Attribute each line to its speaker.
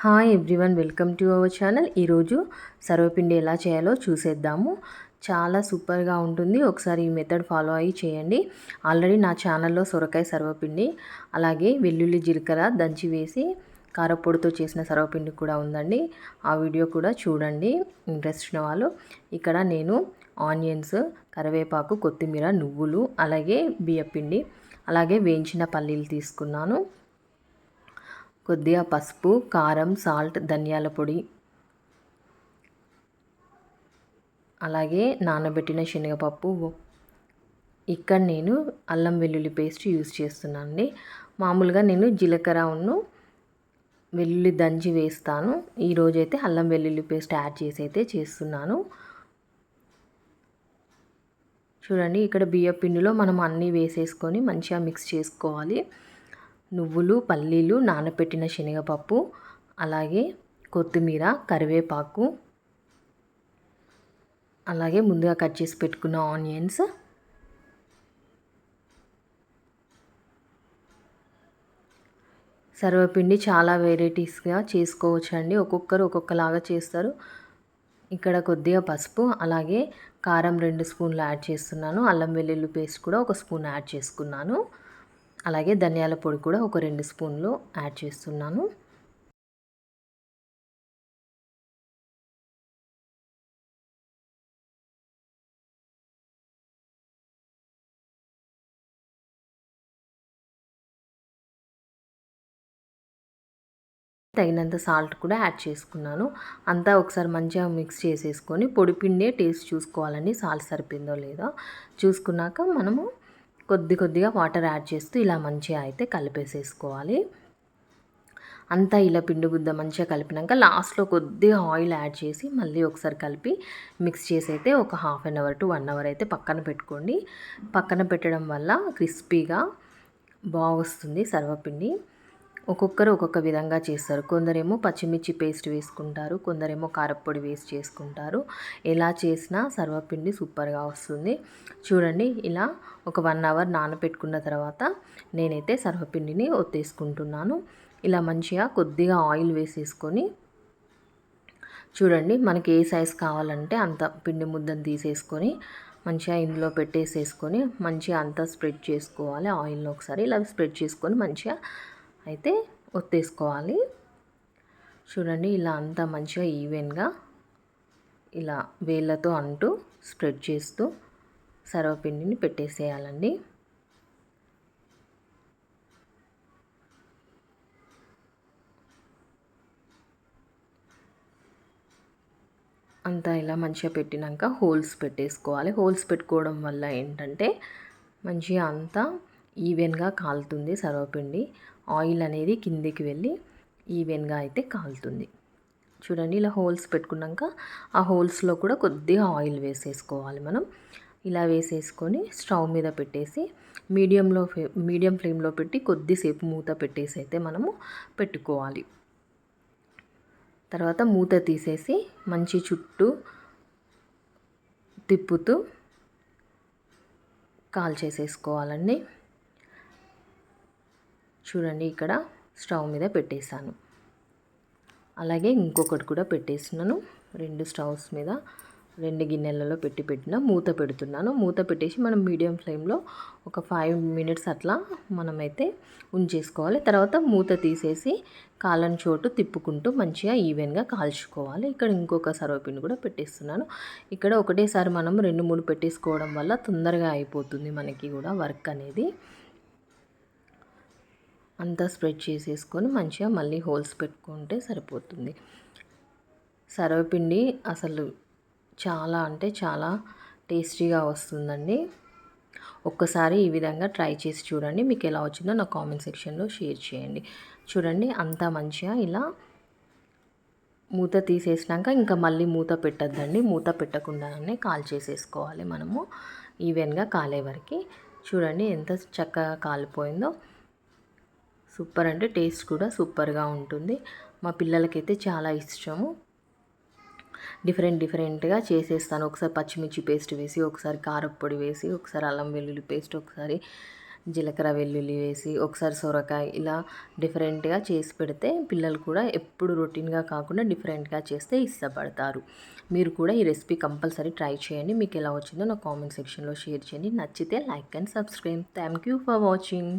Speaker 1: Hi everyone, welcome to our channel. ఈరోజు సర్వపిండి ఎలా చేయాలో చూసేద్దాము. చాలా సూపర్గా ఉంటుంది. ఒకసారి ఈ మెథడ్ ఫాలో అయ్యి చేయండి. ఆల్రెడీ నా ఛానల్లో సొరకాయ సర్వపిండి, అలాగే వెల్లుల్లి జీలకర్ర దంచి వేసి కారపొడితో చేసిన సర్వపిండి కూడా ఉందండి. ఆ వీడియో కూడా చూడండి ఇంట్రెస్ట్ ఉన్న వాళ్ళు. ఇక్కడ నేను ఆనియన్స్, కరివేపాకు, కొత్తిమీర, నువ్వులు, అలాగే బియ్యపిండి, అలాగే వేయించిన పల్లీలు తీసుకున్నాను. కొద్దిగా పసుపు, కారం, సాల్ట్, ధనియాల పొడి, అలాగే నానబెట్టిన శనగపప్పు. ఇక్కడ నేను అల్లం వెల్లుల్లి పేస్ట్ యూజ్ చేస్తున్నానండి. మామూలుగా నేను జీలకర్ర వెల్లుల్లి దంచి వేస్తాను. ఈరోజైతే అల్లం వెల్లుల్లి పేస్ట్ యాడ్ చేసి అయితే చేస్తున్నాను. చూడండి, ఇక్కడ బియ్యం పిండిలో మనం అన్నీ వేసేసుకొని మంచిగా మిక్స్ చేసుకోవాలి. నువ్వులు, పల్లీలు, నానబెట్టిన శనగపప్పు, అలాగే కొత్తిమీర, కరివేపాకు, అలాగే ముందుగా కట్ చేసి పెట్టుకున్న ఆనియన్స్, సర్వపిండి చాలా వెరైటీస్గా చేసుకోవచ్చండి. ఒక్కొక్కరు ఒక్కొక్కలాగా చేస్తారు. ఇక్కడ కొద్దిగా పసుపు, అలాగే కారం 2 స్పూన్లు యాడ్ చేస్తున్నాను. అల్లం వెల్లుల్లి పేస్ట్ కూడా 1 స్పూన్ యాడ్ చేసుకున్నాను. అలాగే ధనియాల పొడి కూడా ఒక 2 స్పూన్లు యాడ్ చేస్తున్నాను. తగినంత సాల్ట్ కూడా యాడ్ చేసుకున్నాను. అంతా ఒకసారి మంచిగా మిక్స్ చేసేసుకొని పొడిపిండే టేస్ట్ చూసుకోవాలండి, సాల్ట్ సరిపోయిందో లేదో చూసుకున్నాక మనము కొద్దిగా వాటర్ యాడ్ చేస్తూ ఇలా మంచిగా అయితే కలిపేసేసుకోవాలి. అంతా ఇలా పిండి గుద్ద మంచిగా కలిపినాక లాస్ట్లో కొద్దిగా ఆయిల్ యాడ్ చేసి మళ్ళీ ఒకసారి కలిపి మిక్స్ చేసి అయితే ఒక ½ అన్ అవర్ టు 1 అవర్ అయితే పక్కన పెట్టుకోండి. పక్కన పెట్టడం వల్ల క్రిస్పీగా బాగొస్తుంది సర్వపిండి. ఒక్కొక్కరు ఒక్కొక్క విధంగా చేస్తారు. కొందరేమో పచ్చిమిర్చి పేస్ట్ వేసుకుంటారు, కొందరేమో కారపొడి వేసి చేసుకుంటారు. ఎలా చేసినా సర్వపిండి సూపర్గా వస్తుంది. చూడండి, ఇలా ఒక 1 అవర్ నానబెట్టుకున్న తర్వాత నేనైతే సర్వపిండిని ఒత్తేసుకుంటున్నాను. ఇలా మంచిగా కొద్దిగా ఆయిల్ వేసేసుకొని చూడండి, మనకి ఏ సైజ్ కావాలంటే అంత పిండి ముద్దను తీసేసుకొని మంచిగా ఇందులో పెట్టేసేసుకొని మంచిగా అంతా స్ప్రెడ్ చేసుకోవాలి. ఆయిల్లో ఒకసారి ఇలా స్ప్రెడ్ చేసుకొని మంచిగా అయితే ఒత్తేసుకోవాలి. చూడండి, ఇలా అంతా మంచిగా ఈవెన్గా ఇలా వేళ్ళతో అంటూ స్ప్రెడ్ చేస్తూ సర్వపిండిని పెట్టేసేయాలండి. అంతా ఇలా మంచిగా పెట్టినాక హోల్స్ పెట్టేసుకోవాలి. హోల్స్ పెట్టుకోవడం వల్ల ఏంటంటే మంచిగా అంతా ఈవెన్గా కాలుతుంది సర్వపిండి. ఆయిల్ అనేది కిందికి వెళ్ళి ఈవెన్గా అయితే కాలుతుంది. చూడండి, ఇలా హోల్స్ పెట్టుకున్నాక ఆ హోల్స్లో కూడా కొద్దిగా ఆయిల్ వేసేసుకోవాలి మనం. ఇలా వేసేసుకొని స్టవ్ మీద పెట్టేసి మీడియం ఫ్లేమ్లో పెట్టి కొద్దిసేపు మూత పెట్టేసి అయితే మనము పెట్టుకోవాలి. తర్వాత మూత తీసేసి మంచి చుట్టూ తిప్పుతూ కాల్చేసేసుకోవాలండి. చూడండి, ఇక్కడ స్టవ్ మీద పెట్టేశాను. అలాగే ఇంకొకటి కూడా పెట్టేస్తున్నాను. 2 స్టవ్స్ మీద 2 గిన్నెలలో పెట్టిన మూత పెడుతున్నాను. మూత పెట్టేసి మనం మీడియం ఫ్లేమ్లో ఒక 5 మినిట్స్ అట్లా మనమైతే ఉంచేసుకోవాలి. తర్వాత మూత తీసేసి కాలని చోటు తిప్పుకుంటూ మంచిగా ఈవెన్గా కాల్చుకోవాలి. ఇక్కడ ఇంకొక సర్వపిండి కూడా పెట్టేస్తున్నాను. ఇక్కడ ఒకటేసారి మనం 2-3 పెట్టేసుకోవడం వల్ల తొందరగా అయిపోతుంది మనకి కూడా వర్క్ అనేది. అంతా స్ప్రెడ్ చేసేసుకొని మంచిగా మళ్ళీ హోల్స్ పెట్టుకుంటే సరిపోతుంది. సర్వపిండి అసలు చాలా అంటే చాలా టేస్టీగా వస్తుందండి. ఒక్కసారి ఈ విధంగా ట్రై చేసి చూడండి. మీకు ఎలా వచ్చిందో నా కామెంట్ సెక్షన్లో షేర్ చేయండి. చూడండి, అంతా మంచిగా ఇలా మూత తీసేసినాక ఇంకా మళ్ళీ మూత పెట్టద్దండి. మూత పెట్టకుండానే కాల్చేసేసుకోవాలి మనము ఈవెన్గా కాలే వరకు. చూడండి, ఎంత చక్కగా కాలిపోయిందో. సూపర్ అంటే టేస్ట్ కూడా సూపర్గా ఉంటుంది. మా పిల్లలకైతే చాలా ఇష్టము. డిఫరెంట్గా చేసేస్తాను. ఒకసారి పచ్చిమిర్చి పేస్ట్ వేసి, ఒకసారి కారపొడి వేసి, ఒకసారి అల్లం వెల్లుల్లి పేస్ట్, ఒకసారి జీలకర్ర వెల్లుల్లి వేసి ఒకసారి సొరకాయ ఇలా డిఫరెంట్గా చేసి పెడితే పిల్లలు కూడా ఎప్పుడు రొటీన్గా కాకుండా డిఫరెంట్గా చేస్తే ఇష్టపడతారు. మీరు కూడా ఈ రెసిపీ కంపల్సరీ ట్రై చేయండి. మీకు ఎలా వచ్చిందో నా కామెంట్ సెక్షన్లో షేర్ చేయండి. నచ్చితే like and subscribe. Thank you for watching.